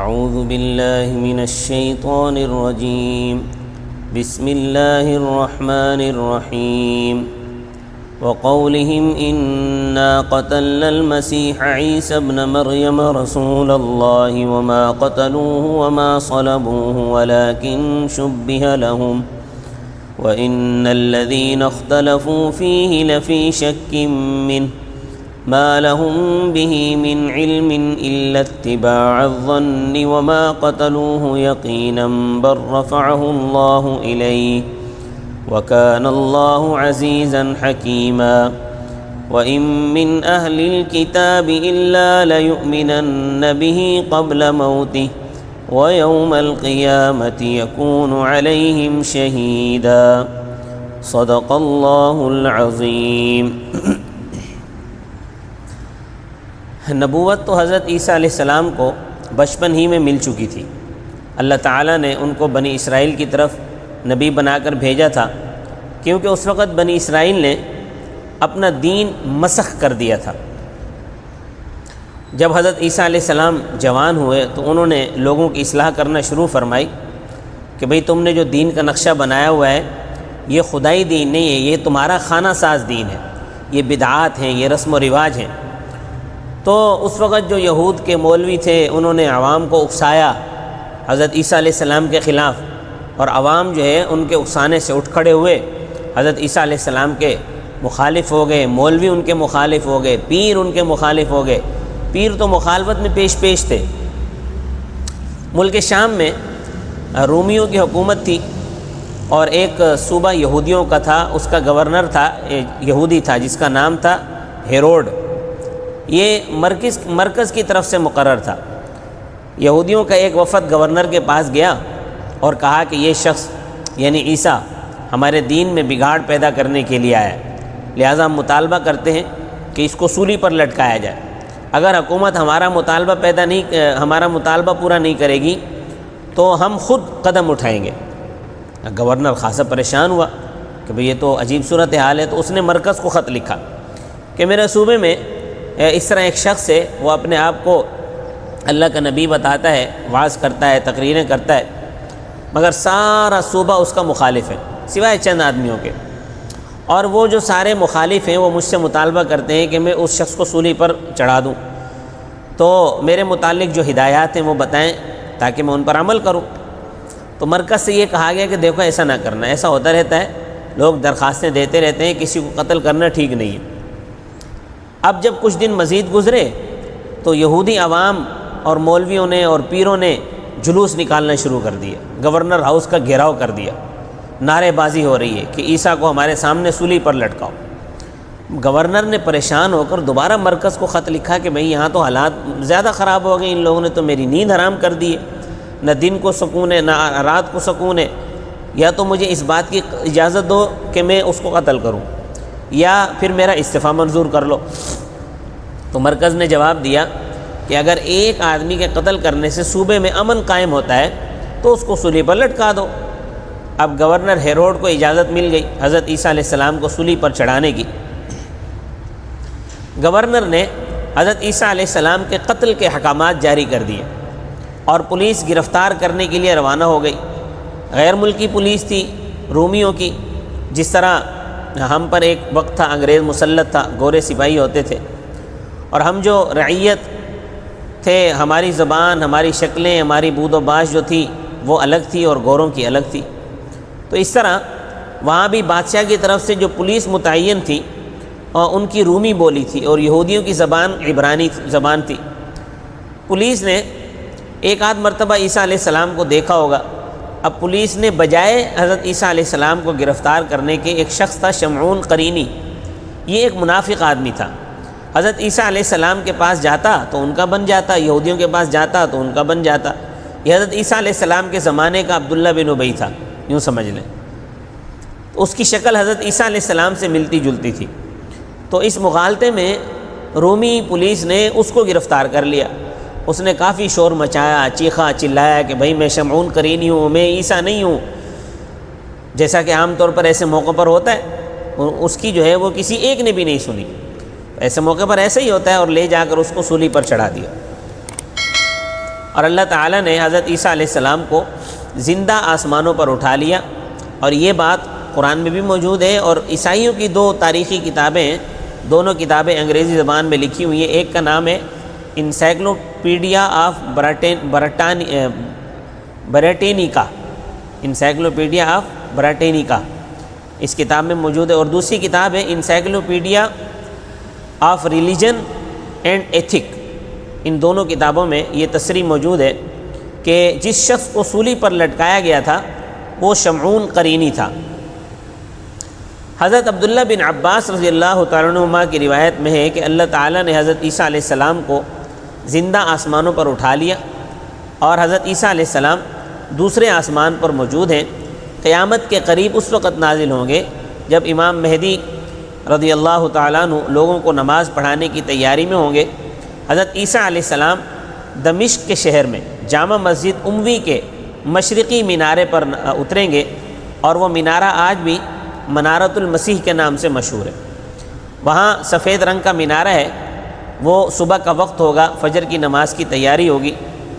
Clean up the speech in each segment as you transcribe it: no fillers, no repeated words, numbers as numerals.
اعوذ باللہ من الشیطان الرجیم بسم اللہ الرحمن الرحیم وقولهم انا قتلنا المسیح عیسی ابن مریم رسول اللہ وما قتلوه وما صلبوه ولكن شبه لهم وإن الذين اختلفوا فيه لفي شك منه ما لهم به من علم إلا اتباع الظن وما قتلوه يقينا بل رفعه الله إليه وكان الله عزيزا حكيما وإن من أهل الكتاب إلا ليؤمنن به قبل موته وَيَوْمَ الْقِيَامَةِ يَكُونُ عَلَيْهِمْ شَهِيدًا صدق اللہ العظیم۔ نبوت تو حضرت عیسیٰ علیہ السلام کو بچپن ہی میں مل چکی تھی۔ اللہ تعالیٰ نے ان کو بنی اسرائیل کی طرف نبی بنا کر بھیجا تھا، کیونکہ اس وقت بنی اسرائیل نے اپنا دین مسخ کر دیا تھا۔ جب حضرت عیسیٰ علیہ السلام جوان ہوئے تو انہوں نے لوگوں کی اصلاح کرنا شروع فرمائی کہ بھئی تم نے جو دین کا نقشہ بنایا ہوا ہے یہ خدائی دین نہیں ہے، یہ تمہارا خانہ ساز دین ہے، یہ بدعات ہیں، یہ رسم و رواج ہیں۔ تو اس وقت جو یہود کے مولوی تھے انہوں نے عوام کو اکسایا حضرت عیسیٰ علیہ السلام کے خلاف، اور عوام جو ہے ان کے اکسانے سے اٹھ کھڑے ہوئے، حضرت عیسیٰ علیہ السلام کے مخالف ہو گئے، مولوی ان کے مخالف ہو گئے، پیر ان کے مخالف ہو گئے۔ پیر تو مخالفت میں پیش تھے۔ ملک شام میں رومیوں کی حکومت تھی، اور ایک صوبہ یہودیوں کا تھا، اس کا گورنر تھا یہودی تھا جس کا نام تھا ہیروڈ۔ یہ مرکز کی طرف سے مقرر تھا۔ یہودیوں کا ایک وفد گورنر کے پاس گیا اور کہا کہ یہ شخص یعنی عیسیٰ ہمارے دین میں بگاڑ پیدا کرنے کے لیے آیا ہے، لہٰذا ہم مطالبہ کرتے ہیں کہ اس کو سولی پر لٹکایا جائے۔ اگر حکومت ہمارا مطالبہ پورا نہیں کرے گی تو ہم خود قدم اٹھائیں گے۔ گورنر خاصا پریشان ہوا کہ بھئی یہ تو عجیب صورتحال ہے، تو اس نے مرکز کو خط لکھا کہ میرے صوبے میں اس طرح ایک شخص ہے، وہ اپنے آپ کو اللہ کا نبی بتاتا ہے، وعظ کرتا ہے، تقریریں کرتا ہے، مگر سارا صوبہ اس کا مخالف ہے سوائے چند آدمیوں کے، اور وہ جو سارے مخالف ہیں وہ مجھ سے مطالبہ کرتے ہیں کہ میں اس شخص کو سولی پر چڑھا دوں، تو میرے متعلق جو ہدایات ہیں وہ بتائیں تاکہ میں ان پر عمل کروں۔ تو مرکز سے یہ کہا گیا کہ دیکھو ایسا نہ کرنا، ایسا ہوتا رہتا ہے، لوگ درخواستیں دیتے رہتے ہیں، کسی کو قتل کرنا ٹھیک نہیں ہے۔ اب جب کچھ دن مزید گزرے تو یہودی عوام اور مولویوں نے اور پیروں نے جلوس نکالنا شروع کر دیا، گورنر ہاؤس کا گھیراؤ کر دیا، نعرے بازی ہو رہی ہے کہ عیسیٰ کو ہمارے سامنے سولی پر لٹکاؤ۔ گورنر نے پریشان ہو کر دوبارہ مرکز کو خط لکھا کہ بھئی یہاں تو حالات زیادہ خراب ہو گئے، ان لوگوں نے تو میری نیند حرام کر دی ہے، نہ دن کو سکون ہے نہ رات کو سکون ہے، یا تو مجھے اس بات کی اجازت دو کہ میں اس کو قتل کروں، یا پھر میرا استعفیٰ منظور کر لو۔ تو مرکز نے جواب دیا کہ اگر ایک آدمی کے قتل کرنے سے صوبے میں امن قائم ہوتا ہے تو اس کو سولی پر لٹکا دو۔ اب گورنر ہیروڈ کو اجازت مل گئی حضرت عیسیٰ علیہ السلام کو سولی پر چڑھانے کی۔ گورنر نے حضرت عیسیٰ علیہ السلام کے قتل کے احکامات جاری کر دیے، اور پولیس گرفتار کرنے کے لیے روانہ ہو گئی۔ غیر ملکی پولیس تھی رومیوں کی، جس طرح ہم پر ایک وقت تھا انگریز مسلط تھا، گورے سپاہی ہوتے تھے، اور ہم جو رعیت تھے، ہماری زبان، ہماری شکلیں، ہماری بود و باش جو تھی وہ الگ تھی اور گوروں کی الگ تھی۔ تو اس طرح وہاں بھی بادشاہ کی طرف سے جو پولیس متعین تھی اور ان کی رومی بولی تھی، اور یہودیوں کی زبان عبرانی زبان تھی۔ پولیس نے ایک آدھ مرتبہ عیسیٰ علیہ السلام کو دیکھا ہوگا۔ اب پولیس نے بجائے حضرت عیسیٰ علیہ السلام کو گرفتار کرنے کے، ایک شخص تھا شمعون قرینی، یہ ایک منافق آدمی تھا، حضرت عیسیٰ علیہ السلام کے پاس جاتا تو ان کا بن جاتا، یہودیوں کے پاس جاتا تو ان کا بن جاتا۔ یہ حضرت عیسیٰ علیہ السلام کے زمانے کا عبداللہ بن ابی تھا، یوں سمجھ لیں۔ اس کی شکل حضرت عیسیٰ علیہ السلام سے ملتی جلتی تھی۔ تو اس مغالطے میں رومی پولیس نے اس کو گرفتار کر لیا۔ اس نے کافی شور مچایا، چیخا چلایا کہ بھئی میں شمعون قرینی ہوں، میں عیسیٰ نہیں ہوں، جیسا کہ عام طور پر ایسے موقع پر ہوتا ہے۔ اس کی جو ہے وہ کسی ایک نے بھی نہیں سنی، ایسے موقع پر ایسا ہی ہوتا ہے، اور لے جا کر اس کو سولی پر چڑھا دیا۔ اور اللہ تعالیٰ نے حضرت عیسیٰ علیہ السلام کو زندہ آسمانوں پر اٹھا لیا، اور یہ بات قرآن میں بھی موجود ہے، اور عیسائیوں کی دو تاریخی کتابیں ہیں، دونوں کتابیں انگریزی زبان میں لکھی ہوئی ہیں۔ ایک کا نام ہے encyclopedia of Britannica, encyclopedia of Britannica اس کتاب میں موجود ہے، اور دوسری کتاب ہے encyclopedia of religion and ethic. ان دونوں کتابوں میں یہ تصریح موجود ہے کہ جس شخص کو سولی پر لٹکایا گیا تھا وہ شمعون قرینی تھا۔ حضرت عبداللہ بن عباس رضی اللہ تعالیٰ عنہما کی روایت میں ہے کہ اللہ تعالیٰ نے حضرت عیسیٰ علیہ السلام کو زندہ آسمانوں پر اٹھا لیا، اور حضرت عیسیٰ علیہ السلام دوسرے آسمان پر موجود ہیں۔ قیامت کے قریب اس وقت نازل ہوں گے جب امام مہدی رضی اللہ تعالیٰ عنہ لوگوں کو نماز پڑھانے کی تیاری میں ہوں گے۔ حضرت عیسیٰ علیہ السلام دمشق کے شہر میں جامع مسجد اموی کے مشرقی مینارے پر اتریں گے، اور وہ مینارہ آج بھی منارۃ المسیح کے نام سے مشہور ہے۔ وہاں سفید رنگ کا مینارہ ہے، وہ صبح کا وقت ہوگا، فجر کی نماز کی تیاری ہوگی۔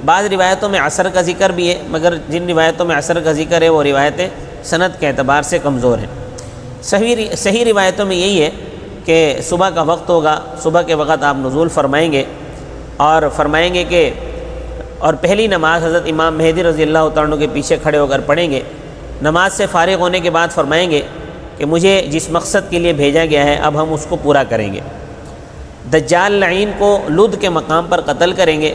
بعض روایتوں میں عصر کا ذکر بھی ہے، مگر جن روایتوں میں عصر کا ذکر ہے وہ روایتیں سند کے اعتبار سے کمزور ہیں۔ صحیح روایتوں میں یہی ہے کہ صبح کا وقت ہوگا، صبح کے وقت آپ نزول فرمائیں گے، اور فرمائیں گے کہ اور پہلی نماز حضرت امام مہدی رضی اللہ تعالیٰ عنہ کے پیچھے کھڑے ہو کر پڑھیں گے۔ نماز سے فارغ ہونے کے بعد فرمائیں گے کہ مجھے جس مقصد کے لیے بھیجا گیا ہے اب ہم اس کو پورا کریں گے۔ دجال لعین کو لد کے مقام پر قتل کریں گے۔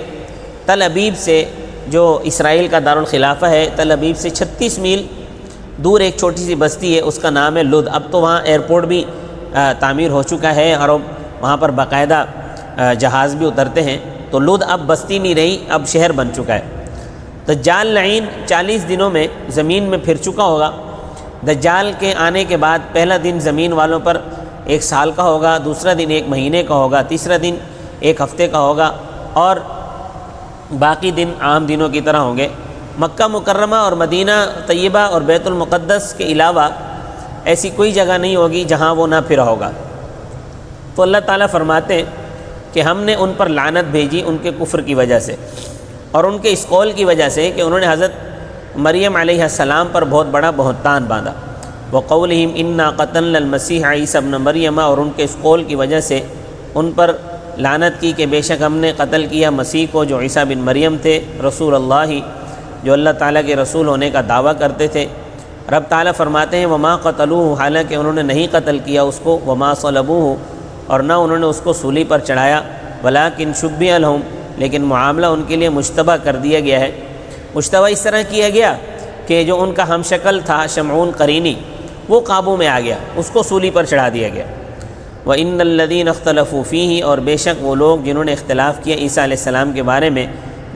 تل ابیب سے، جو اسرائیل کا دارالخلافہ ہے، تل ابیب سے 36 میل دور ایک چھوٹی سی بستی ہے، اس کا نام ہے لد۔ اب تو وہاں ایئرپورٹ بھی تعمیر ہو چکا ہے، اور وہاں پر باقاعدہ جہاز بھی اترتے ہیں، تو لد اب بستی نہیں رہی، اب شہر بن چکا ہے۔ دجال لعین 40 دنوں میں زمین میں پھر چکا ہوگا۔ دجال کے آنے کے بعد پہلا دن زمین والوں پر 1 سال کا ہوگا، دوسرا دن 1 مہینے کا ہوگا، تیسرا دن 1 ہفتے کا ہوگا، اور باقی دن عام دنوں کی طرح ہوں گے۔ مکہ مکرمہ اور مدینہ طیبہ اور بیت المقدس کے علاوہ ایسی کوئی جگہ نہیں ہوگی جہاں وہ نہ پھرا ہوگا۔ تو اللہ تعالیٰ فرماتے ہیں کہ ہم نے ان پر لعنت بھیجی ان کے کفر کی وجہ سے، اور ان کے اس قول کی وجہ سے کہ انہوں نے حضرت مریم علیہ السلام پر بہت بڑا بہتان باندھا۔ وقولہم انا قتلنا المسیح عیسی ابن مریم، اور ان کے اس قول کی وجہ سے ان پر لعنت کی کہ بے شک ہم نے قتل کیا مسیح کو جو عیسیٰ بن مریم تھے، رسول اللہ، جو اللہ تعالیٰ کے رسول ہونے کا دعویٰ کرتے تھے۔ رب تعالیٰ فرماتے ہیں وما قتلوہ، حالانکہ انہوں نے نہیں قتل کیا اس کو، وما صلبوہ، اور نہ انہوں نے اس کو سولی پر چڑھایا، ولکن شبیہ لہم، لیکن معاملہ ان کے لیے مشتبہ کر دیا گیا ہے۔ مشتبہ اس طرح کیا گیا کہ جو ان کا ہم شکل تھا شمعون قرینی، وہ قابو میں آ گیا، اس کو سولی پر چڑھا دیا گیا۔ وَإِنَّ الَّذِينَ اخْتَلَفُوا فِيهِ، اور بے شک وہ لوگ جنہوں نے اختلاف کیا عیسیٰ علیہ السلام کے بارے میں،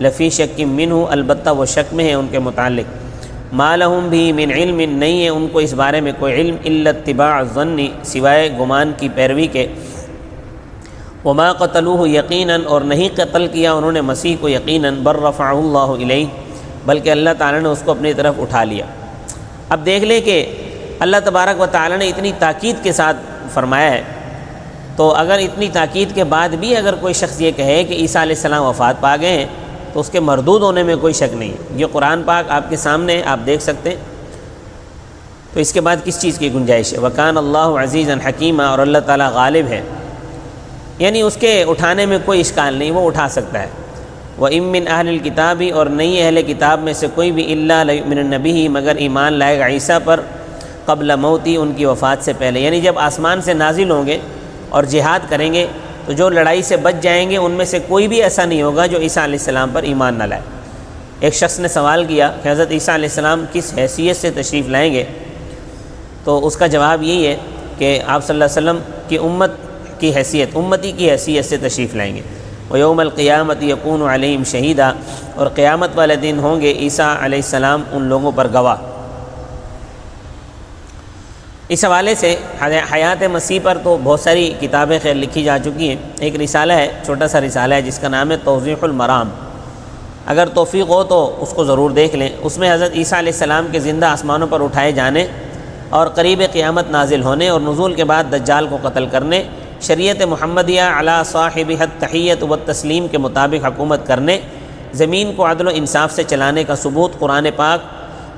لفی شک منہ، البتہ وہ شک میں ہے ان کے متعلق، ما لہم بھی من علم، نہیں ہے ان کو اس بارے میں کوئی علم، الا اتباع الظن، سوائے گمان کی پیروی کے، وما قتلوہ یقیناً، اور نہیں قتل کیا انہوں نے مسیح کو یقیناً، بل رفعہ اللہ الیہ، بلکہ اللہ تعالیٰ نے اس کو اپنی طرف اٹھا لیا۔ اب دیکھ لیں کہ اللہ تبارک و تعالیٰ نے اتنی تاکید کے ساتھ فرمایا ہے، تو اگر اتنی تاکید کے بعد بھی اگر کوئی شخص یہ کہے کہ عیسیٰ علیہ السلام وفات پا گئے ہیں تو اس کے مردود ہونے میں کوئی شک نہیں ہے۔ یہ قرآن پاک آپ کے سامنے آپ دیکھ سکتے ہیں، تو اس کے بعد کس چیز کی گنجائش ہے؟ وَكَانَ اللَّهُ عَزِيزًا حَكِيمًا، اور اللہ تعالیٰ غالب ہے، یعنی اس کے اٹھانے میں کوئی اشکال نہیں، وہ اٹھا سکتا ہے۔ وَإِن مِّنْ أَهْلِ الْكِتَابِ، اور نہیں اہل کتاب میں سے کوئی بھی، إِلَّا لَيُؤْمِنُنَّ بِهِ، مگر ایمان لائے گا عیسیٰ پر، قبل موتی، ان کی وفات سے پہلے، یعنی جب آسمان سے نازل ہوں گے اور جہاد کریں گے تو جو لڑائی سے بچ جائیں گے ان میں سے کوئی بھی ایسا نہیں ہوگا جو عیسیٰ علیہ السلام پر ایمان نہ لائے۔ ایک شخص نے سوال کیا کہ حضرت عیسیٰ علیہ السلام کس حیثیت سے تشریف لائیں گے، تو اس کا جواب یہی ہے کہ آپ صلی اللہ علیہ وسلم کی امت کی حیثیت، امتی کی حیثیت سے تشریف لائیں گے۔ وَيَوْمَ الْقِيَامَةِ يَكُونُ عَلَيْهِمْ شَهِيدًا، اور قیامت والے دن ہوں گے عیسیٰ علیہ السلام ان لوگوں پر گواہ۔ اس حوالے سے حیات مسیح پر تو بہت ساری کتابیں خیر لکھی جا چکی ہیں۔ ایک رسالہ ہے، چھوٹا سا رسالہ ہے، جس کا نام ہے توضیح المرام، اگر توفیق ہو تو اس کو ضرور دیکھ لیں۔ اس میں حضرت عیسیٰ علیہ السلام کے زندہ آسمانوں پر اٹھائے جانے اور قریب قیامت نازل ہونے اور نزول کے بعد دجال کو قتل کرنے، شریعت محمدیہ علی صاحبہ التحیۃ والتسلیم کے مطابق حکومت کرنے، زمین کو عدل و انصاف سے چلانے کا ثبوت قرآن پاک،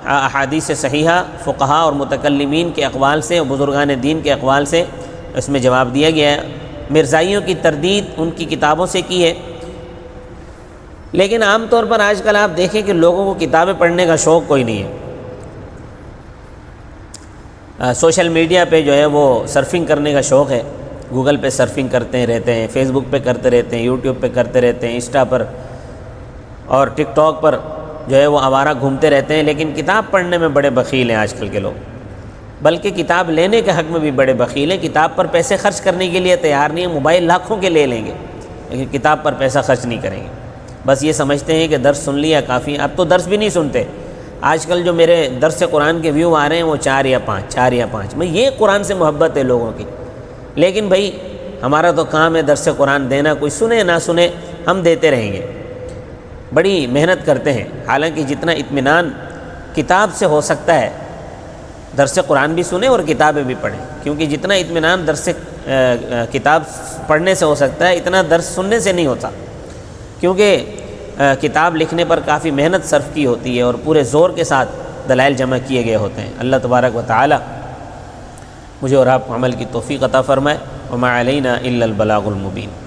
احادیث صحیحہ، فقہا اور متکلمین کے اقوال سے اور بزرگان دین کے اقوال سے اس میں جواب دیا گیا ہے۔ مرزائیوں کی تردید ان کی کتابوں سے کی ہے، لیکن عام طور پر آج کل آپ دیکھیں کہ لوگوں کو کتابیں پڑھنے کا شوق کوئی نہیں ہے۔ سوشل میڈیا پہ جو ہے وہ سرفنگ کرنے کا شوق ہے، گوگل پہ سرفنگ کرتے رہتے ہیں، فیس بک پہ کرتے رہتے ہیں، یوٹیوب پہ کرتے رہتے ہیں، انسٹا پر اور ٹک ٹاک پر جو ہے وہ آوارہ گھومتے رہتے ہیں، لیکن کتاب پڑھنے میں بڑے بخیل ہیں آج کل کے لوگ، بلکہ کتاب لینے کے حق میں بھی بڑے بخیل ہیں۔ کتاب پر پیسے خرچ کرنے کے لیے تیار نہیں ہیں، موبائل لاکھوں کے لے لیں گے لیکن کتاب پر پیسہ خرچ نہیں کریں گے۔ بس یہ سمجھتے ہیں کہ درس سن لیا کافی، اب تو درس بھی نہیں سنتے۔ آج کل جو میرے درس قرآن کے ویو آ رہے ہیں وہ 4 یا 5 میں یہ قرآن سے محبت ہے لوگوں کی، لیکن بھائی ہمارا تو کام ہے درس قرآن دینا، کوئی سنے نہ سنے ہم دیتے رہیں گے۔ بڑی محنت کرتے ہیں، حالانکہ جتنا اطمینان کتاب سے ہو سکتا ہے درس قرآن بھی سنیں اور کتابیں بھی پڑھیں، کیونکہ جتنا اطمینان درس کتاب پڑھنے سے ہو سکتا ہے اتنا درس سننے سے نہیں ہوتا، کیونکہ کتاب لکھنے پر کافی محنت صرف کی ہوتی ہے اور پورے زور کے ساتھ دلائل جمع کیے گئے ہوتے ہیں۔ اللہ تبارک و تعالی مجھے اور آپ کو عمل کی توفیق عطا فرمائے۔ وما علینا الا البلاغ المبین۔